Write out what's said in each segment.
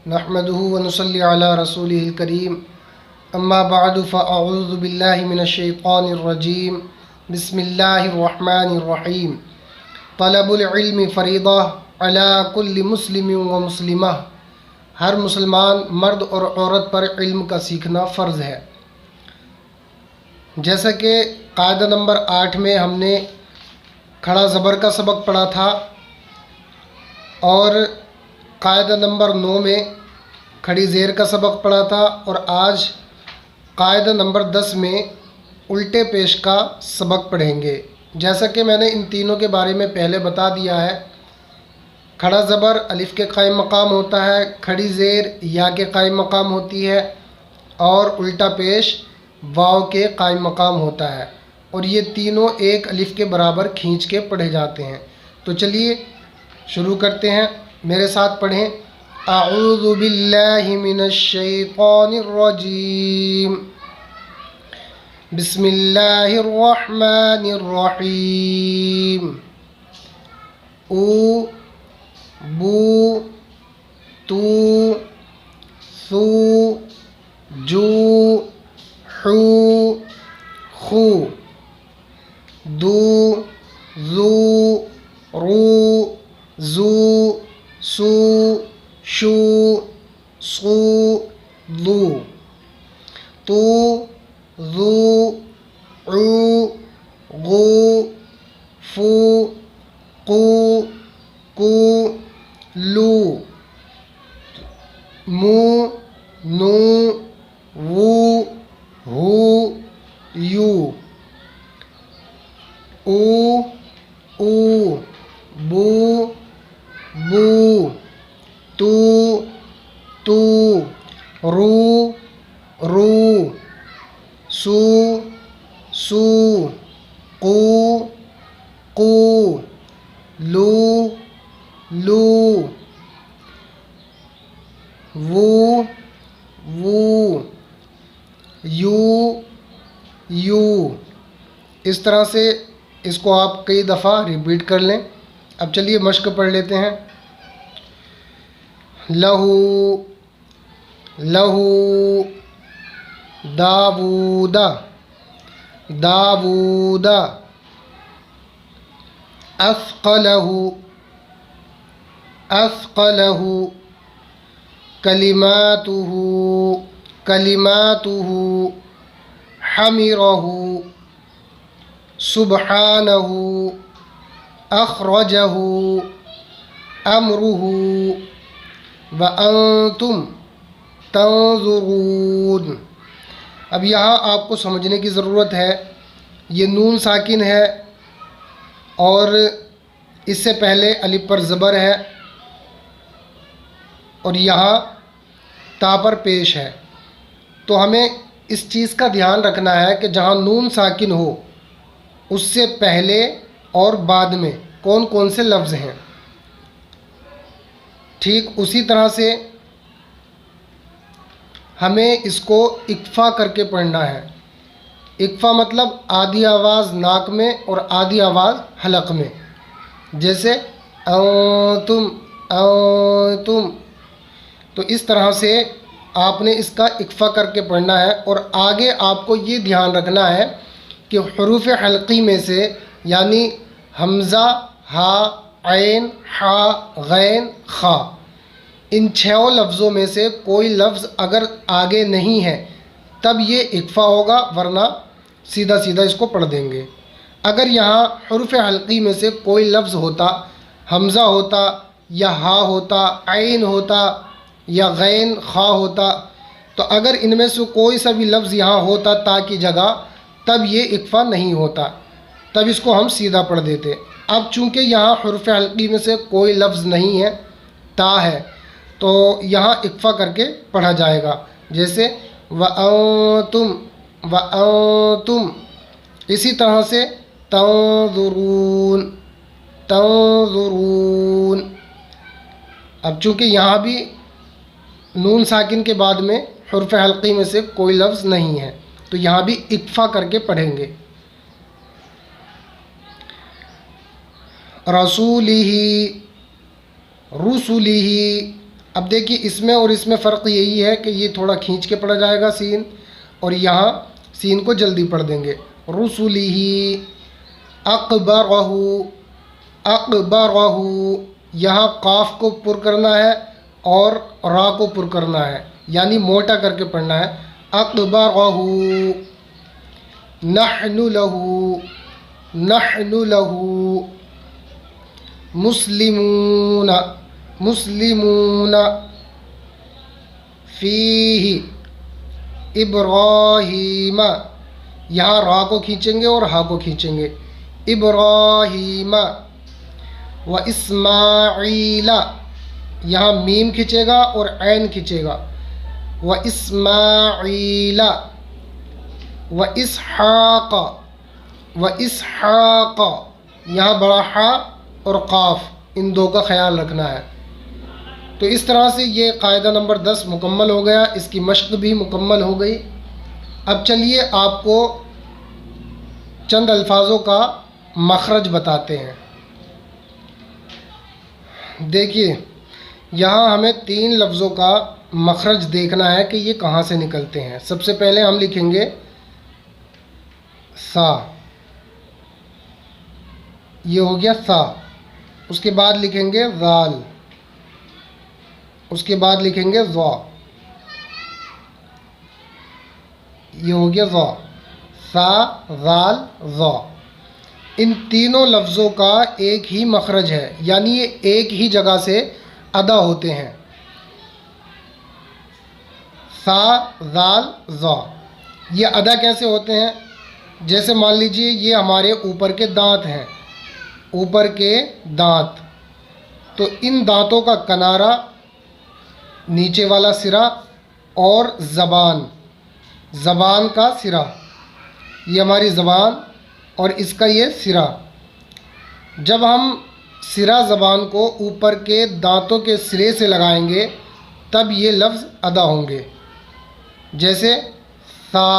نحمده ونصلي على رسوله الكريم اما بعد فاعوذ بالله من الشیطان الرجیم بسم اللہ الرحمن الرحیم طلب العلم فریضہ علی کل مسلم و مسلمہ، ہر مسلمان مرد اور عورت پر علم کا سیکھنا فرض ہے۔ جیسا کہ قاعدہ نمبر 8 میں ہم نے کھڑا زبر کا سبق پڑھا تھا اور قاعدہ نمبر 9 میں کھڑی زیر کا سبق پڑھا تھا، اور آج قاعدہ نمبر 10 میں الٹے پیش کا سبق پڑھیں گے۔ جیسا کہ میں نے ان تینوں کے بارے میں پہلے بتا دیا ہے، کھڑا زبر الف کے قائم مقام ہوتا ہے، کھڑی زیر یا کے قائم مقام ہوتی ہے، اور الٹا پیش واو کے قائم مقام ہوتا ہے، اور یہ تینوں ایک الف کے برابر کھینچ کے پڑھے جاتے ہیں۔ تو چلیے شروع کرتے ہیں، میرے ساتھ پڑھیں۔ اعوذ باللہ من الشیطان الرجیم، بسم اللہ الرحمن الرحیم۔ او، بو، تو، ثو، جو، حو، خو، دو، ذو، رو، زو، سو، شو، صو، ضو، تو، ذو، عو، غو، فو، قو، کو، لو، مو، نو، وو، ہو، یو، او، او، بو، بو، تو، تو، رو، رو، سو، سو، قو، قو، لو، لو، وو، وو، یو، یو۔ اس طرح سے اس کو آپ کئی دفعہ ریپیٹ کر لیں۔ اب چلیے مشق پڑھ لیتے ہیں۔ لہو، لہو، داود، داود، اثقلہ، اثقلہ، کلماتہ، کلماتہ، حمرہ، سبحانہ، اخرجہ، امرہ، وانتم تنظرون۔ اب یہاں آپ کو سمجھنے کی ضرورت ہے، یہ نون ساکن ہے اور اس سے پہلے الف پر زبر ہے، اور یہاں تا پر پیش ہے۔ تو ہمیں اس چیز کا دھیان رکھنا ہے کہ جہاں نون ساکن ہو اس سے پہلے اور بعد میں کون کون سے لفظ ہیں۔ ٹھیک اسی طرح سے ہمیں اس کو اکفا کر کے پڑھنا ہے۔ اکفا مطلب آدھی آواز ناک میں اور آدھی آواز حلق میں، جیسے انتم، انتم۔ تو اس طرح سے آپ نے اس کا اکفا کر کے پڑھنا ہے، اور آگے آپ کو یہ دھیان رکھنا ہے کہ حروف حلقی میں سے یعنی حمزہ، ہا، عین، حا، غین، خا، ان 6 لفظوں میں سے کوئی لفظ اگر آگے نہیں ہے تب یہ اکفا ہوگا، ورنہ سیدھا سیدھا اس کو پڑھ دیں گے۔ اگر یہاں حروف حلقی میں سے کوئی لفظ ہوتا، حمزہ ہوتا یا ہا ہوتا، عین ہوتا یا غین، خا ہوتا، تو اگر ان میں سے کوئی سا بھی لفظ یہاں ہوتا تا کی جگہ، تب یہ اکفا نہیں ہوتا، تب اس کو ہم سیدھا پڑھ دیتے۔ اب چونکہ یہاں حروف حلقی میں سے کوئی لفظ نہیں ہے، تا ہے، تو یہاں اکفا کر کے پڑھا جائے گا، جیسے وَأَنتُمْ، وَأَنتُمْ۔ اسی طرح سے تنظرون، تنظرون۔ اب چونکہ یہاں بھی نون ساکن کے بعد میں حرف حلقی میں سے کوئی لفظ نہیں ہے، تو یہاں بھی اکفا کر کے پڑھیں گے۔ رسولہ، رسولہ، اب دیکھیے اس میں اور اس میں فرق یہی ہے کہ یہ تھوڑا کھینچ کے پڑھا جائے گا سین، اور یہاں سین کو جلدی پڑھ دیں گے. رسلہ اکبرہ، اکبرہ، یہاں قاف کو پر کرنا ہے اور را کو پر کرنا ہے، یعنی موٹا کر کے پڑھنا ہے. اکبرہ، نحن لہ، نحن لہ، مسلمون، مسلمون، فیہ ابراہیم، یہاں را کو کھینچیں گے اور ہا کو کھینچیں گے. ابراہیم و اسماعیل، یہاں میم کھینچے گا اور عین کھینچے گا. و اسماعیل و اسحاق، و اسحاق، یہاں بڑا ہا اور قاف ان دو کا خیال رکھنا ہے. تو اس طرح سے یہ قاعدہ نمبر 10 مکمل ہو گیا، اس کی مشق بھی مکمل ہو گئی. اب چلیے آپ کو چند الفاظوں کا مخرج بتاتے ہیں. دیکھیے یہاں ہمیں 3 لفظوں کا مخرج دیکھنا ہے کہ یہ کہاں سے نکلتے ہیں. سب سے پہلے ہم لکھیں گے سا، یہ ہو گیا سا. اس کے بعد لکھیں گے ذال، اس کے بعد لکھیں گے ذا، یہ ہو گیا ذا. سا، ذال، ذا، ان تینوں لفظوں کا ایک ہی مخرج ہے، یعنی یہ ایک ہی جگہ سے ادا ہوتے ہیں. سا، ذال، ذا، یہ ادا کیسے ہوتے ہیں؟ جیسے مان لیجئے یہ ہمارے اوپر کے دانت ہیں، اوپر کے دانت، تو ان دانتوں کا کنارہ، نیچے والا سرا اور زبان، زبان کا سرا، یہ ہماری زبان اور اس کا یہ سرا، جب ہم سرا زبان کو اوپر کے دانتوں کے سرے سے لگائیں گے تب یہ لفظ ادا ہوں گے. جیسے سا،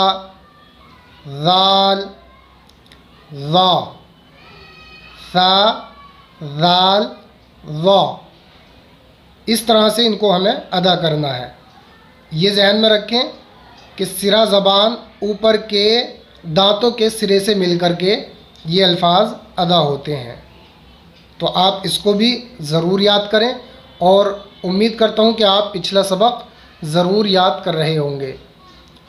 ذال، ذا، سا، ذال، ذا، اس طرح سے ان کو ہمیں ادا کرنا ہے. یہ ذہن میں رکھیں کہ سرا زبان اوپر کے دانتوں کے سرے سے مل کر کے یہ الفاظ ادا ہوتے ہیں. تو آپ اس کو بھی ضرور یاد کریں، اور امید کرتا ہوں کہ آپ پچھلا سبق ضرور یاد کر رہے ہوں گے.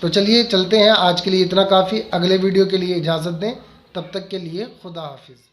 تو چلیے چلتے ہیں، آج کے لیے اتنا کافی. اگلے ویڈیو کے لیے اجازت دیں، تب تک کے لیے خدا حافظ.